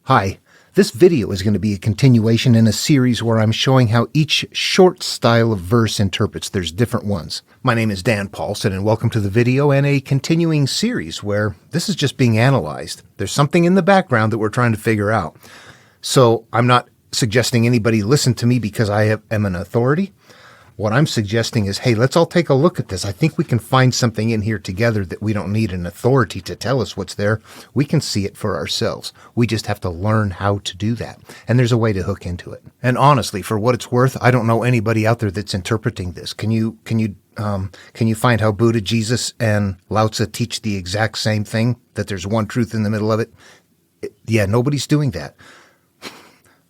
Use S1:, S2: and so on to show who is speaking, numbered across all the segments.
S1: Hi, this video is going to be a continuation in a series where I'm showing how each short style of verse interprets. There's different ones. My name is Dan Paulson and welcome to the video and a continuing series where this is just being analyzed. There's something in the background that we're trying to figure out. So I'm not suggesting anybody listen to me because I am an authority. What I'm suggesting is, hey, let's all take a look at this. I think we can find something in here together that we don't need an authority to tell us what's there. We can see it for ourselves. We just have to learn how to do that. And there's a way to hook into it. And honestly, for what it's worth, I don't know anybody out there that's interpreting this. Can you find how Buddha, Jesus, and Lao Tzu teach the exact same thing, that there's one truth in the middle of it? Yeah, nobody's doing that.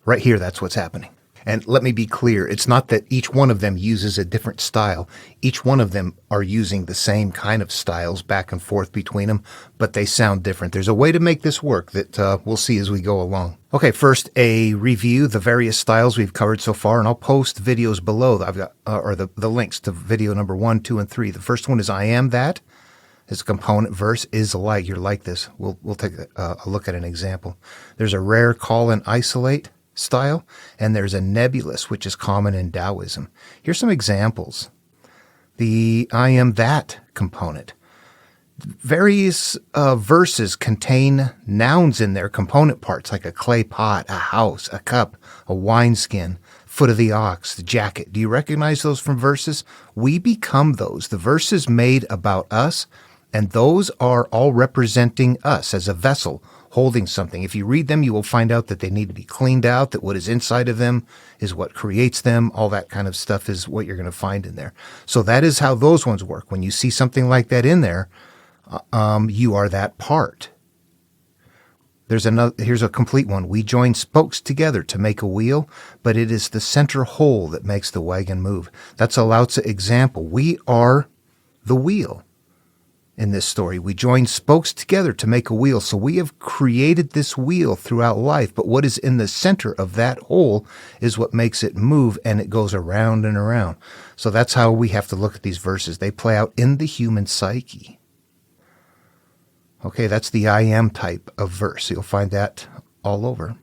S1: Right here, that's what's happening. And let me be clear, it's not that each one of them uses a different style. Each one of them are using the same kind of styles back and forth between them, but they sound different. There's a way to make this work that we'll see as we go along. Okay, first a review, the various styles we've covered so far, and I'll post videos below. I've got the links to video number 1, 2, and 3. The first one is I Am That. It's a component verse, is like, you're like this. We'll take a look at an example. There's a rare call and isolate style, and there's a nebulous, which is common in Taoism. Here's some examples. The I am that component. Various verses contain nouns in their component parts, like a clay pot, a house, a cup, a wineskin, foot of the ox, the jacket. Do you recognize those from verses? We become those. The verses made about us, and those are all representing us as a vessel holding something. If you read them, you will find out that they need to be cleaned out, that what is inside of them is what creates them. All that kind of stuff is what you're going to find in there. So that is how those ones work. When you see something like that in there, you are that part. Here's a complete one. We join spokes together to make a wheel, but it is the center whole that makes the wagon move. That's a Lao Tzu example. We are the wheel. In this story, we join spokes together to make a wheel. So we have created this wheel throughout life, but what is in the center of that whole is what makes it move, and it goes around and around. So that's how we have to look at these verses. They play out in the human psyche. Okay, that's the I am type of verse. You'll find that all over.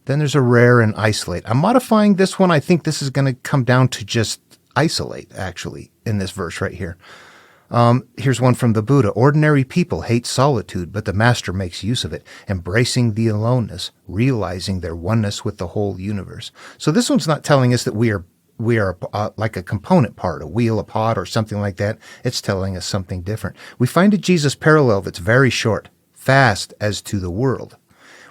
S1: Then there's a rare and isolate. I'm modifying this one. I think this is going to come down to just isolate, actually, in this verse right here. Here's one from the Buddha. Ordinary people hate solitude, but the master makes use of it, embracing the aloneness, realizing their oneness with the whole universe. So this one's not telling us that we are like a component part, a wheel, a pot, or something like that. It's telling us something different. We find a Jesus parallel that's very short. Fast as to the world.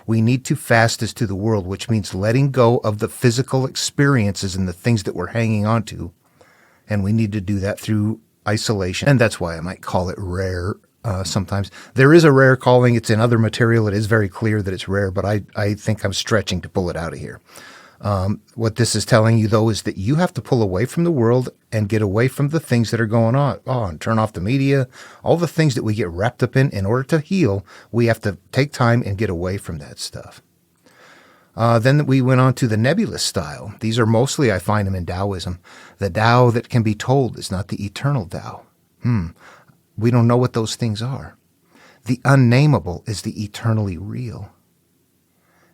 S1: We need to fast as to the world, which means letting go of the physical experiences and the things that we're hanging on to. And we need to do that through isolation, and that's why I might call it rare sometimes. There is a rare calling. It's in other material. It is very clear that it's rare, but I think I'm stretching to pull it out of here. What this is telling you, though, is that you have to pull away from the world and get away from the things that are going on. Turn off the media, all the things that we get wrapped up in order to heal. We have to take time and get away from that stuff. Then we went on to the nebulous style. These are mostly, I find them in Taoism. The Tao that can be told is not the eternal Tao. We don't know what those things are. The unnameable is the eternally real.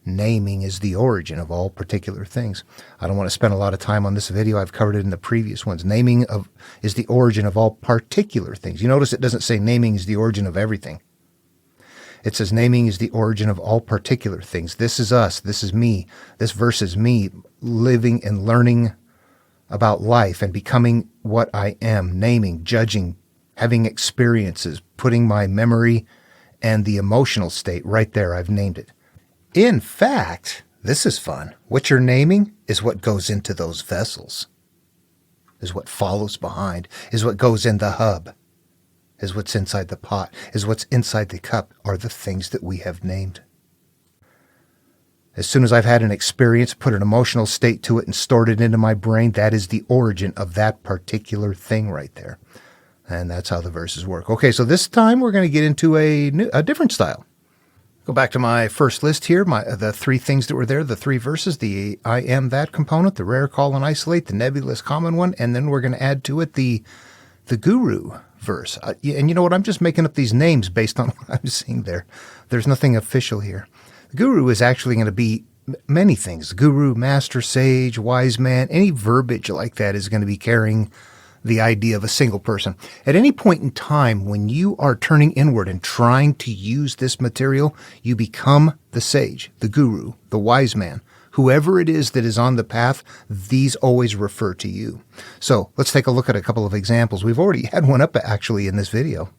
S1: Naming is the origin of all particular things. I don't want to spend a lot of time on this video. I've covered it in the previous ones. Naming is the origin of all particular things. You notice it doesn't say naming is the origin of everything. It says naming is the origin of all particular things. This is us. This is me. This verse is me living and learning about life and becoming what I am, naming, judging, having experiences, putting my memory and the emotional state right there. I've named it. In fact, this is fun. What you're naming is what goes into those vessels, is what follows behind, is what goes in the hub. Is what's inside the pot, is what's inside the cup, are the things that we have named. As soon as I've had an experience, put an emotional state to it, and stored it into my brain, that is the origin of that particular thing right there. And that's how the verses work. Okay, so this time we're going to get into a different style. Go back to my first list here, the three things that were there, the three verses, the I am that component, the rare call and isolate, the nebulous common one, and then we're going to add to it the guru verse. And you know what? I'm just making up these names based on what I'm seeing there. There's nothing official here. The guru is actually going to be many things. Guru, master, sage, wise man, any verbiage like that is going to be carrying the idea of a single person. At any point in time when you are turning inward and trying to use this material, you become the sage, the guru, the wise man. Whoever it is that is on the path, these always refer to you. So let's take a look at a couple of examples. We've already had one up actually in this video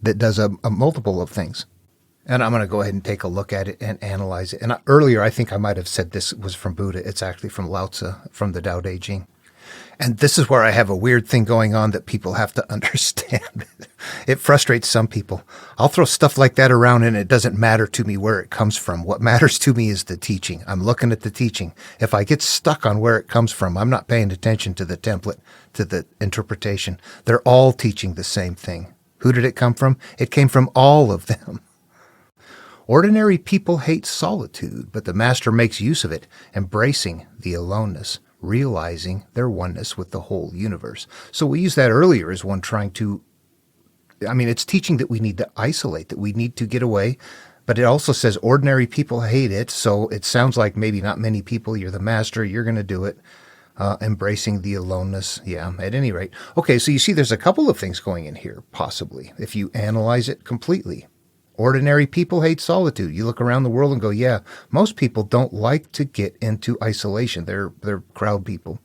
S1: that does a multiple of things. And I'm going to go ahead and take a look at it and analyze it. And earlier, I think I might have said this was from Buddha. It's actually from Lao Tzu, from the Tao Te Ching. And this is where I have a weird thing going on that people have to understand. It frustrates some people. I'll throw stuff like that around and it doesn't matter to me where it comes from. What matters to me is the teaching. I'm looking at the teaching. If I get stuck on where it comes from, I'm not paying attention to the template, to the interpretation. They're all teaching the same thing. Who did it come from? It came from all of them. Ordinary people hate solitude, but the master makes use of it, embracing the aloneness, realizing their oneness with the whole universe. So we used that earlier as one trying to, it's teaching that we need to isolate, that we need to get away, but it also says ordinary people hate it, so it sounds like maybe not many people, you're the master, you're going to do it, embracing the aloneness, yeah, at any rate. Okay, so you see there's a couple of things going in here, possibly, if you analyze it completely. Ordinary people hate solitude. You look around the world and go, yeah, most people don't like to get into isolation. They're crowd people.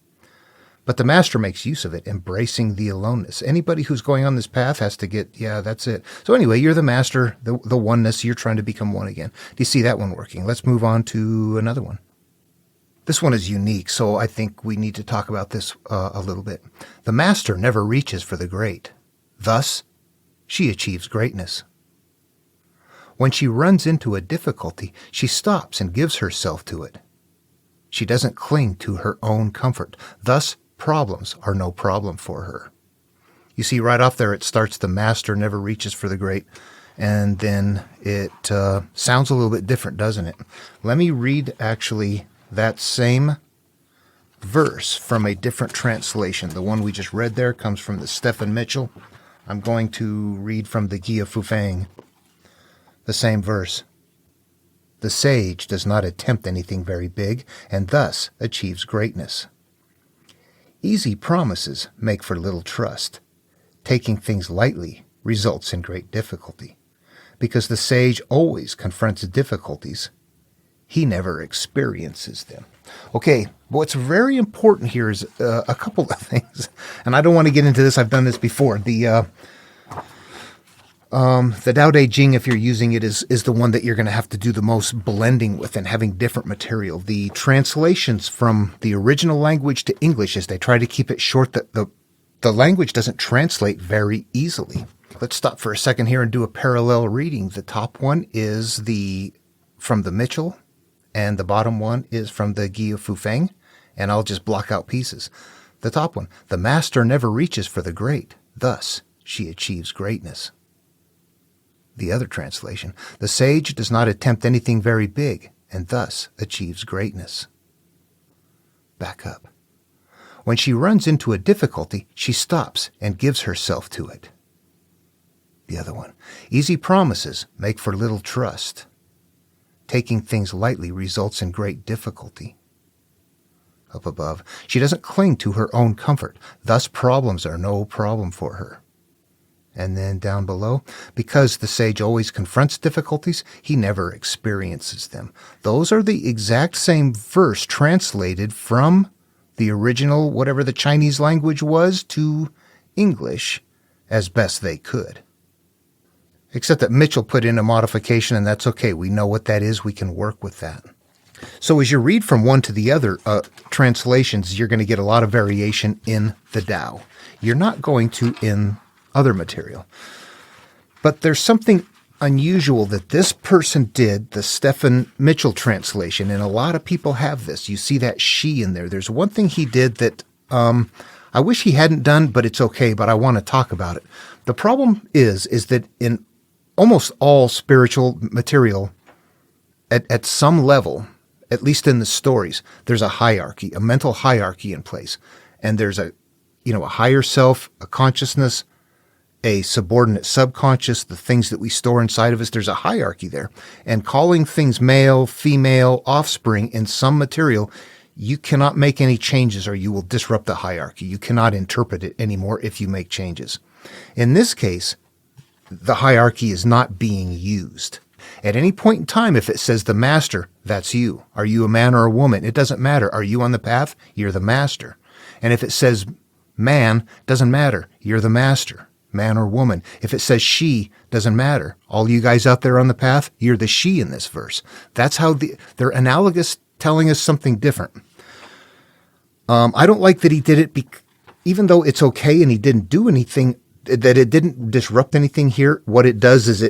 S1: But the master makes use of it, embracing the aloneness. Anybody who's going on this path has to get, yeah, that's it. So anyway, you're the master, the oneness, you're trying to become one again. Do you see that one working? Let's move on to another one. This one is unique, so I think we need to talk about this a little bit. The master never reaches for the great. Thus, she achieves greatness. When she runs into a difficulty, she stops and gives herself to it. She doesn't cling to her own comfort. Thus, problems are no problem for her. You see, right off there, it starts, the master never reaches for the great. And then it sounds a little bit different, doesn't it? Let me read, actually, that same verse from a different translation. The one we just read there comes from the Stephen Mitchell. I'm going to read from the Gia Fufang. The same verse. The sage does not attempt anything very big, and thus achieves greatness. Easy promises make for little trust. Taking things lightly results in great difficulty. Because the sage always confronts difficulties, he never experiences them. Okay, what's very important here is a couple of things, and I don't want to get into this. I've done this before. The Tao Te Ching, if you're using it, is the one that you're going to have to do the most blending with and having different material. The translations from the original language to English, as they try to keep it short, the language doesn't translate very easily. Let's stop for a second here and do a parallel reading. The top one is from the Mitchell, and the bottom one is from the Gia Fufang, and I'll just block out pieces. The top one, the master never reaches for the great, thus she achieves greatness. The other translation, the sage does not attempt anything very big, and thus achieves greatness. Back up. When she runs into a difficulty, she stops and gives herself to it. The other one, easy promises make for little trust. Taking things lightly results in great difficulty. Up above, she doesn't cling to her own comfort, thus problems are no problem for her. And then down below, because the sage always confronts difficulties, he never experiences them. Those are the exact same verse translated from the original, whatever the Chinese language was, to English as best they could. Except that Mitchell put in a modification, and that's okay. We know what that is. We can work with that. So as you read from one to the other translations, you're going to get a lot of variation in the Tao. You're not going to in other material. But there's something unusual that this person did, the Stephen Mitchell translation, and a lot of people have this. You see that she in there. There's one thing he did that I wish he hadn't done, but it's okay, but I want to talk about it. The problem is that in almost all spiritual material, at some level, at least in the stories, there's a hierarchy, a mental hierarchy in place. And there's a higher self, a consciousness, a subordinate subconscious, the things that we store inside of us. There's a hierarchy there. And calling things male, female, offspring in some material, you cannot make any changes or you will disrupt the hierarchy. You cannot interpret it anymore if you make changes. In this case, the hierarchy is not being used. At any point in time, if it says the master, that's you. Are you a man or a woman? It doesn't matter. Are you on the path? You're the master. And if it says man, doesn't matter. You're the master, man or woman. If it says she, doesn't matter. All you guys out there on the path, you're the she in this verse. That's how they're analogous, telling us something different. I don't like that he did it, even though it's okay and he didn't do anything, that it didn't disrupt anything here. What it does is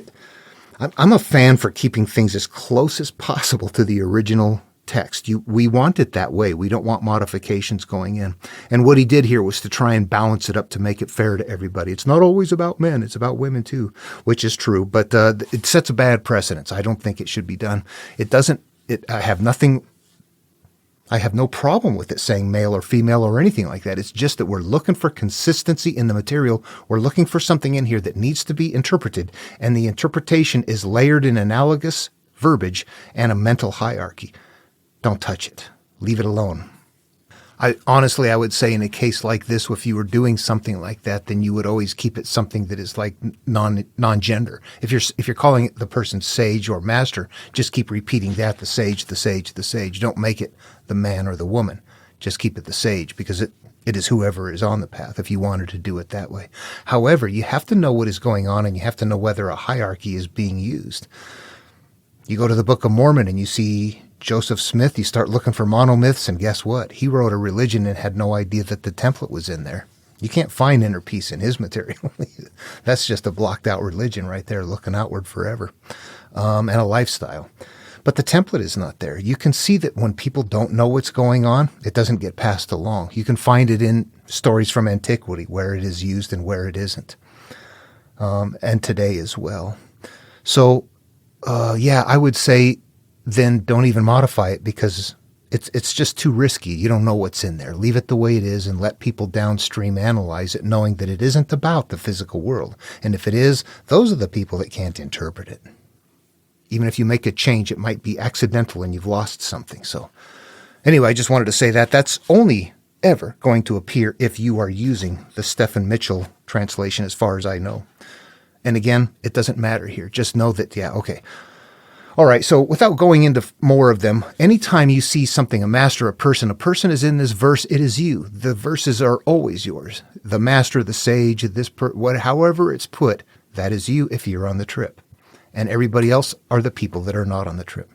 S1: I'm a fan for keeping things as close as possible to the original text. We want it that way. We don't want modifications going in. And what he did here was to try and balance it up to make it fair to everybody. It's not always about men. It's about women too, which is true. But it sets a bad precedence. I don't think it should be done. It doesn't. I have no problem with it saying male or female or anything like that. It's just that we're looking for consistency in the material. We're looking for something in here that needs to be interpreted, and the interpretation is layered in analogous verbiage and a mental hierarchy. Don't touch it. Leave it alone. Honestly, I would say in a case like this, if you were doing something like that, then you would always keep it something that is like non-gender. If you're calling the person sage or master, just keep repeating that, the sage, the sage, the sage. Don't make it the man or the woman. Just keep it the sage, because it is whoever is on the path, if you wanted to do it that way. However, you have to know what is going on, and you have to know whether a hierarchy is being used. You go to the Book of Mormon and you see Joseph Smith, you start looking for monomyths, and guess what? He wrote a religion and had no idea that the template was in there. You can't find inner peace in his material. That's just a blocked out religion right there, looking outward forever, and a lifestyle. But the template is not there. You can see that when people don't know what's going on, it doesn't get passed along. You can find it in stories from antiquity, where it is used and where it isn't, and today as well. So, I would say then don't even modify it, because it's just too risky. You don't know what's in there. Leave it the way it is and let people downstream analyze it, knowing that it isn't about the physical world. And if it is, those are the people that can't interpret it. Even if you make a change, it might be accidental and you've lost something. So anyway, I just wanted to say that that's only ever going to appear if you are using the Stephen Mitchell translation, as far as I know. And again, it doesn't matter here. Just know that, okay. All right, so without going into more of them, anytime you see something, a master, a person is in this verse, it is you. The verses are always yours. The master, the sage, however it's put, that is you if you're on the trip. And everybody else are the people that are not on the trip.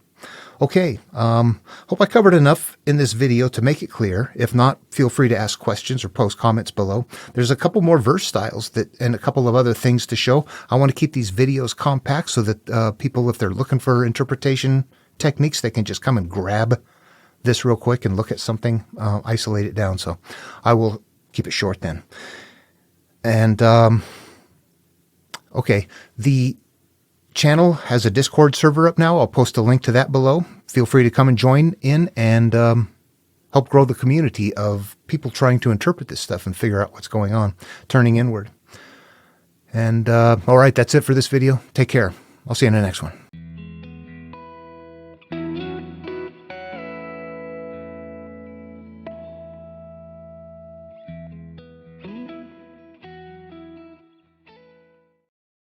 S1: Okay, hope I covered enough in this video to make it clear. If not, feel free to ask questions or post comments below. There's a couple more verse styles and a couple of other things to show. I want to keep these videos compact so that people, if they're looking for interpretation techniques, they can just come and grab this real quick and look at something, isolate it down. So I will keep it short then. And, okay, the channel has a Discord server up now. I'll post a link to that below. Feel free to come and join in and help grow the community of people trying to interpret this stuff and figure out what's going on, turning inward. And all right, that's it for this video. Take care. I'll see you in the next one.